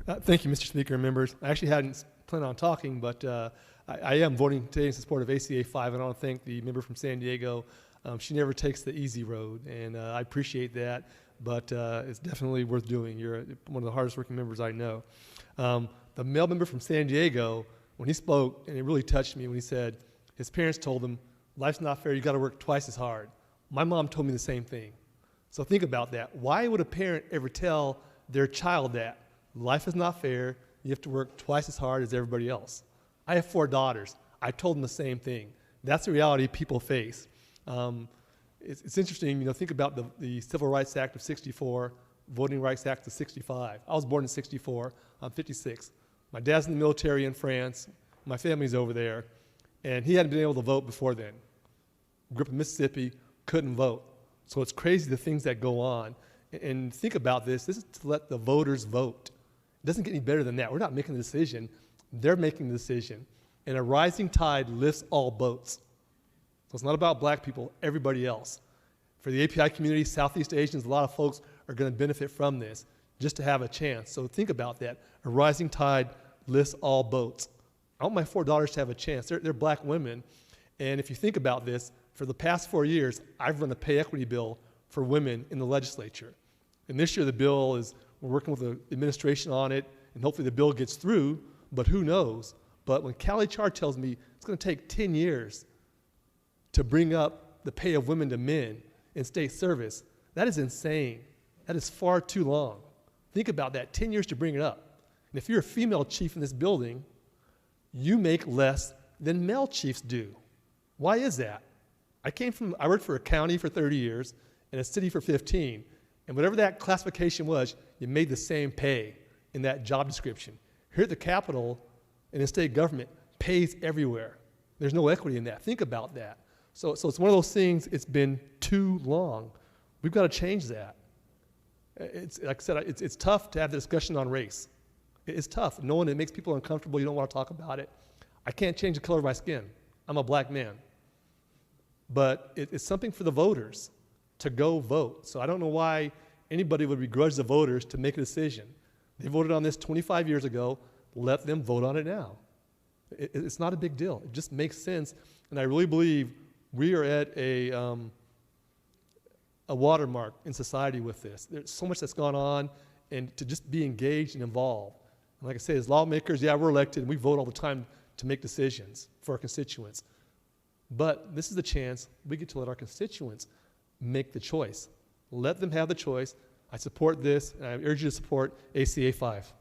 Thank you, Mr. Speaker and members. I actually hadn't planned on talking, but I am voting today in support of ACA 5, and I want to thank the member from San Diego. She never takes the easy road, and I appreciate that, but it's definitely worth doing. You're one of the hardest working members I know. The male member from San Diego, when he spoke, and it really touched me when he said his parents told him, life's not fair, you got to work twice as hard. My mom told me the same thing. So think about that. Why would a parent ever tell their child that? Life is not fair, you have to work twice as hard as everybody else. I have 4 daughters. I told them the same thing. That's the reality people face. It's interesting, think about the Civil Rights Act of '64, Voting Rights Act of '65. I was born in '64, I'm 56. My dad's in the military in France, my family's over there, and he hadn't been able to vote before then. Grew up in Mississippi, couldn't vote. So it's crazy the things that go on. And think about this is to let the voters vote. It doesn't get any better than that. We're not making the decision, they're making the decision. And a rising tide lifts all boats. So it's not about black people, everybody else. For the API community, Southeast Asians, a lot of folks are going to benefit from this just to have a chance. So think about that. A rising tide lifts all boats. I want my 4 daughters to have a chance. They're black women. And if you think about this, for the past 4 years, I've run a pay equity bill for women in the legislature. And this year the bill is, we're working with the administration on it, and hopefully the bill gets through, but who knows? But when Callie Char tells me it's going to take 10 years to bring up the pay of women to men in state service, that is insane. That is far too long. Think about that, 10 years to bring it up. And if you're a female chief in this building, you make less than male chiefs do. Why is that? I worked for a county for 30 years and a city for 15. And whatever that classification was, you made the same pay in that job description. Here at the Capitol and in state government, pays everywhere. There's no equity in that. Think about that. So it's one of those things, it's been too long. We've got to change that. It's, like I said, it's tough to have the discussion on race. It's tough. Knowing it makes people uncomfortable, you don't want to talk about it. I can't change the color of my skin. I'm a black man. But it's something for the voters to go vote. So I don't know why anybody would begrudge the voters to make a decision. They voted on this 25 years ago. Let them vote on it now. It's not a big deal. It just makes sense. And I really believe we are at a watermark in society with this. There's so much that's gone on, and to just be engaged and involved. And like I say, as lawmakers, yeah, we're elected, and we vote all the time to make decisions for our constituents. But this is the chance we get to let our constituents make the choice. Let them have the choice. I support this, and I urge you to support ACA 5.